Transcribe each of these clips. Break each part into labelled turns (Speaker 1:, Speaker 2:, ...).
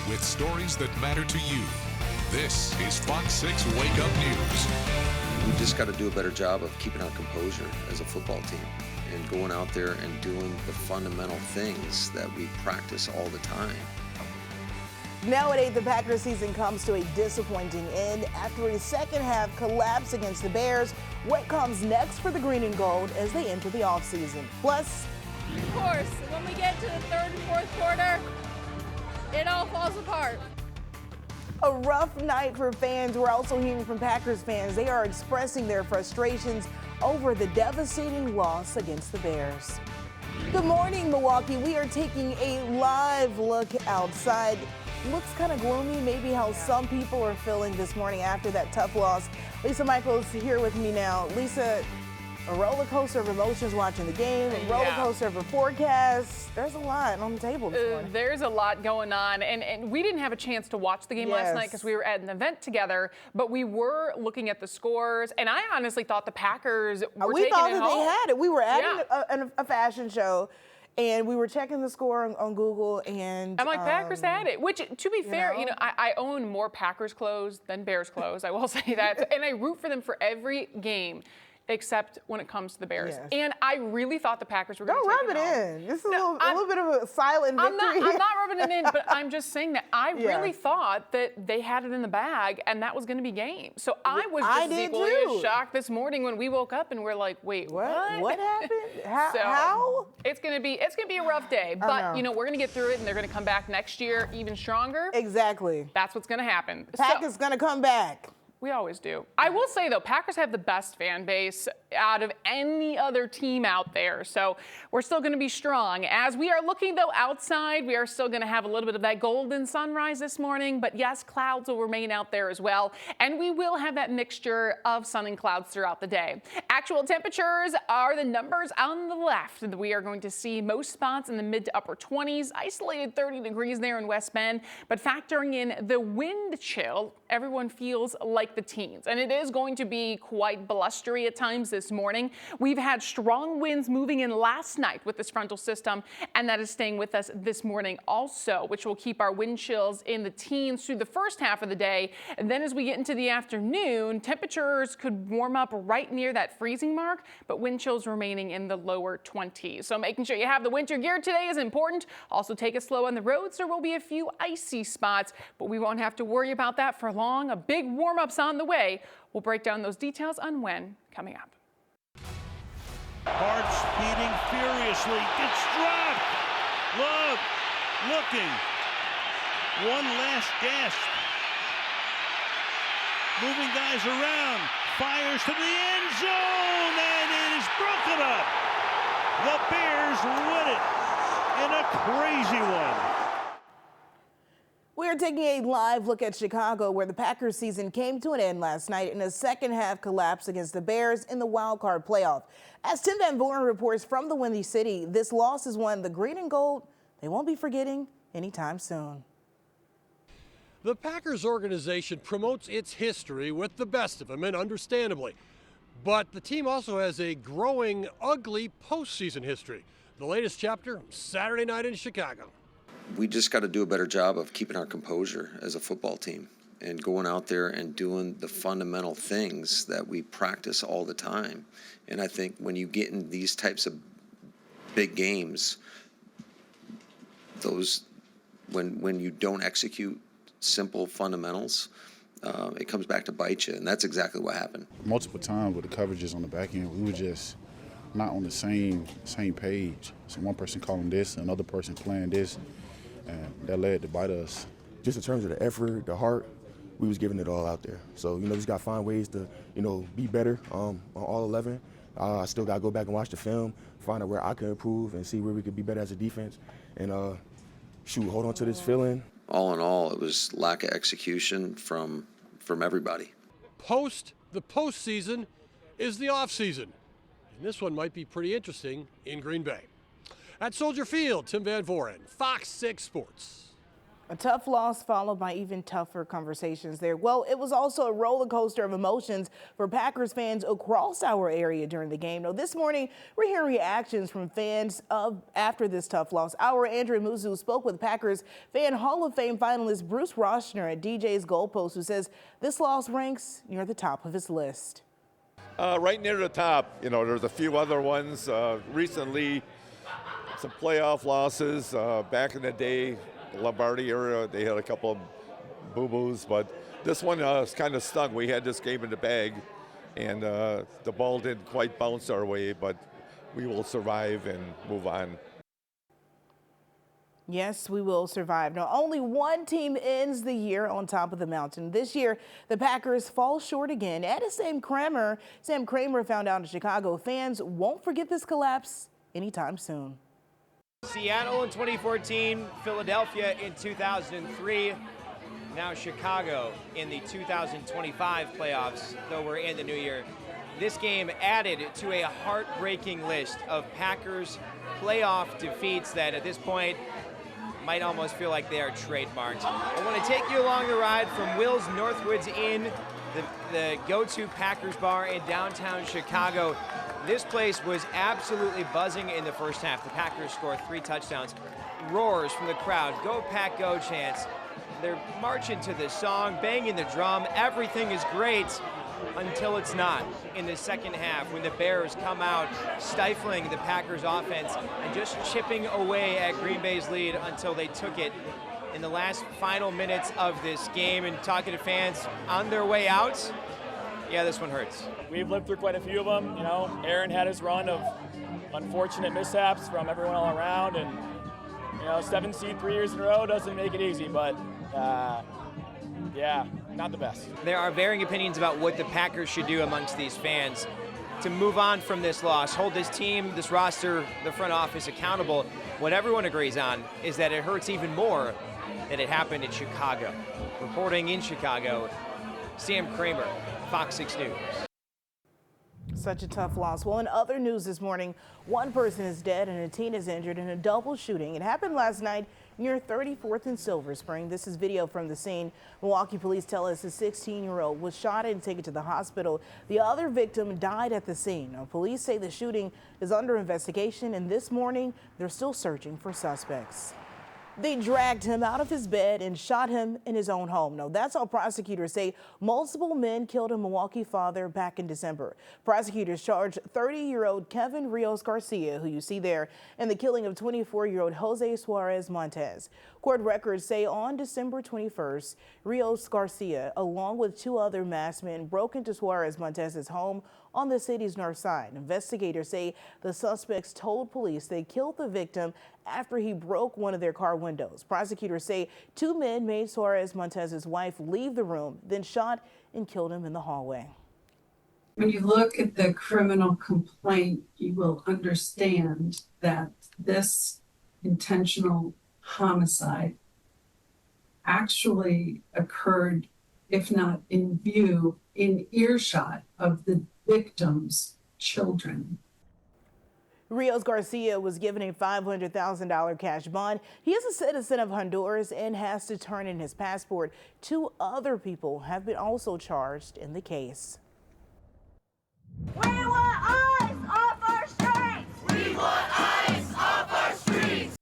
Speaker 1: with stories that matter to you. This is Fox 6 Wake Up News.
Speaker 2: We just got to do a better job of keeping our composure as a football team and going out there and doing the fundamental things that we practice all the time.
Speaker 3: Now at 8, the Packers season comes to a disappointing end after a second half collapse against the Bears. What comes next for the green and gold as they enter the offseason? Plus,
Speaker 4: of course, when we get to the third and fourth quarter, it all falls apart.
Speaker 3: a rough night for fans. We're also hearing from Packers fans. They are expressing their frustrations over the devastating loss against the Bears. Good morning, Milwaukee. We are taking a live look outside. Looks kind of gloomy, maybe how some people are feeling this morning after that tough loss. Lisa Michaels here with me now. Lisa, a roller coaster of emotions watching the game, a roller coaster of a forecast. There's a lot on the table this morning.
Speaker 4: There's a lot going on, and we didn't have a chance to watch the game last night because we were at an event together, but we were looking at the scores, and I honestly thought the Packers were taking it home.
Speaker 3: We thought that they had it. We were at a fashion show, and we were checking the score on Google, and
Speaker 4: I'm like, Packers had it. Which, to be fair, I own more Packers clothes than Bears clothes. I will say that, and I root for them for every game, except when it comes to the Bears.
Speaker 3: Yes.
Speaker 4: And I really thought the Packers were going to take it home.
Speaker 3: Don't rub it in. This is a little bit of a silent victory.
Speaker 4: I'm not rubbing it in, but I'm just saying that I really thought that they had it in the bag and that was going to be game. So I was just equally as shocked this morning when we woke up and we're like, wait, what?
Speaker 3: What happened? How?
Speaker 4: It's going to be a rough day, but we're going to get through it and they're going to come back next year even stronger.
Speaker 3: Exactly.
Speaker 4: That's what's going to happen.
Speaker 3: Packers going to come back.
Speaker 4: We always do. I will say, though, Packers have the best fan base out of any other team out there. So we're still going to be strong. As we are looking, though, outside, we are still going to have a little bit of that golden sunrise this morning. But, yes, clouds will remain out there as well. And we will have that mixture of sun and clouds throughout the day. Actual temperatures are the numbers on the left. We are going to see most spots in the mid to upper 20s, isolated 30 degrees there in West Bend. But factoring in the wind chill, everyone feels like the teens, and it is going to be quite blustery at times this morning. We've had strong winds moving in last night with this frontal system, and that is staying with us this morning also, which will keep our wind chills in the teens through the first half of the day. And then as we get into the afternoon, temperatures could warm up right near that freezing mark, but wind chills remaining in the lower 20s. So making sure you have the winter gear today is important. Also take it slow on the roads. There will be a few icy spots, but we won't have to worry about that for long. A big warm-up's on the way. We'll break down those details on when coming up.
Speaker 5: Hart speeding furiously, gets dropped. Love looking. One last gasp. Moving guys around. Fires to the end zone, and it is broken up. The Bears win it in a crazy one.
Speaker 3: We are taking a live look at Chicago, where the Packers season came to an end last night in a second half collapse against the Bears in the wild card playoff. As Tim Van Voren reports from the Windy City, this loss is one the green and gold they won't be forgetting anytime soon.
Speaker 6: The Packers organization promotes its history with the best of them, and understandably. But the team also has a growing, ugly postseason history. The latest chapter, Saturday night in Chicago.
Speaker 2: We just got to do a better job of keeping our composure as a football team and going out there and doing the fundamental things that we practice all the time. And I think when you get in these types of big games, when you don't execute simple fundamentals, it comes back to bite you, and that's exactly what happened.
Speaker 7: Multiple times with the coverages on the back end, we were just not on the same page. So one person calling this, another person playing this, and that led to bite us.
Speaker 8: Just in terms of the effort, the heart, we was giving it all out there. So, just got to find ways to, be better on all 11. I still got to go back and watch the film, find out where I can improve and see where we could be better as a defense. And, hold on to this feeling.
Speaker 2: All in all, it was lack of execution from everybody.
Speaker 6: The postseason is the offseason. And this one might be pretty interesting in Green Bay. At Soldier Field, Tim Van Voren, Fox 6 Sports.
Speaker 3: A tough loss followed by even tougher conversations there. Well, it was also a roller coaster of emotions for Packers fans across our area during the game. Now, this morning, we're hearing reactions from fans after this tough loss. Our Andrea Muzu spoke with Packers fan Hall of Fame finalist Bruce Rochner at DJ's Goalpost, who says this loss ranks near the top of his list.
Speaker 9: Right near the top. You know, there's a few other ones recently, some playoff losses back in the day. Lombardi era, they had a couple of boo-boos, but this one kind of stung. We had this game in the bag, and the ball didn't quite bounce our way, but we will survive and move on.
Speaker 3: Yes, we will survive. Now, only one team ends the year on top of the mountain. This year, the Packers fall short again. As Sam Kramer found out in Chicago, fans won't forget this collapse anytime soon.
Speaker 10: Seattle in 2014, Philadelphia in 2003, now Chicago in the 2025 playoffs, though we're in the new year. This game added to a heartbreaking list of Packers playoff defeats that at this point might almost feel like they are trademarked. I want to take you along the ride from Will's Northwoods Inn, the go-to Packers bar in downtown Chicago. This place was absolutely buzzing in the first half. The Packers scored 3 touchdowns. Roars from the crowd, go Pack Go chants. They're marching to the song, banging the drum. Everything is great until it's not in the second half when the Bears come out stifling the Packers offense and just chipping away at Green Bay's lead until they took it in the last final minutes of this game. And talking to fans on their way out, yeah, this one hurts.
Speaker 11: We've lived through quite a few of them. You know, Aaron had his run of unfortunate mishaps from everyone all around, and you know, 7 seed 3 years in a row doesn't make it easy, but yeah, not the best.
Speaker 10: There are varying opinions about what the Packers should do amongst these fans to move on from this loss, hold this team, this roster, the front office accountable. What everyone agrees on is that it hurts even more that it happened in Chicago. Reporting in Chicago, Sam Kramer, Fox 6 News.
Speaker 3: Such a tough loss. Well, in other news this morning, one person is dead and a teen is injured in a double shooting. It happened last night near 34th and Silver Spring. This is video from the scene. Milwaukee police tell us a 16-year-old was shot and taken to the hospital. The other victim died at the scene. Now, police say the shooting is under investigation, and this morning they're still searching for suspects. They dragged him out of his bed and shot him in his own home. Now, that's how prosecutors say multiple men killed a Milwaukee father back in December. Prosecutors charged 30-year-old Kevin Rios Garcia, who you see there, in the killing of 24-year-old Jose Suarez Montez. Court records say on December 21st, Rios Garcia, along with 2 other masked men, broke into Suarez Montez's home on the city's north side. Investigators say the suspects told police they killed the victim after he broke one of their car windows. Prosecutors say 2 men made Suarez Montez's wife leave the room, then shot and killed him in the hallway.
Speaker 12: When you look at the criminal complaint, you will understand that this intentional homicide actually occurred, if not in view, in earshot of the victim's children.
Speaker 3: Rios Garcia was given a $500,000 cash bond. He is a citizen of Honduras and has to turn in his passport. 2 other people have been also charged in the case.
Speaker 13: We want ICE off our streets! We want ICE off our streets!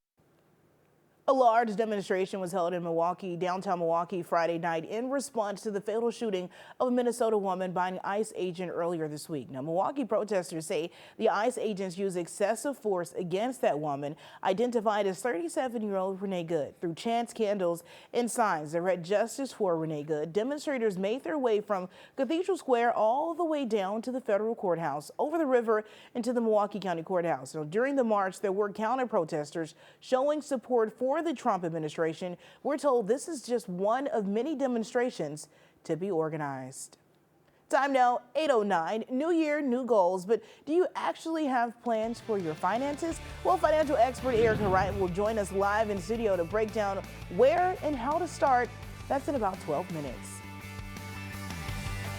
Speaker 3: A large demonstration was held in Milwaukee, downtown Milwaukee, Friday night in response to the fatal shooting of a Minnesota woman by an ICE agent earlier this week. Now, Milwaukee protesters say the ICE agents used excessive force against that woman, identified as 37-year-old Renee Good. Through chants, candles, and signs that read "Justice for Renee Good," demonstrators made their way from Cathedral Square all the way down to the federal courthouse, over the river into the Milwaukee County Courthouse. Now, during the march, there were counter-protesters showing support for the Trump administration. We're told this is just one of many demonstrations to be organized. Time now, 8:09. New year, new goals, but do you actually have plans for your finances? Well, financial expert Erica Wright will join us live in studio to break down where and how to start. That's in about 12 minutes.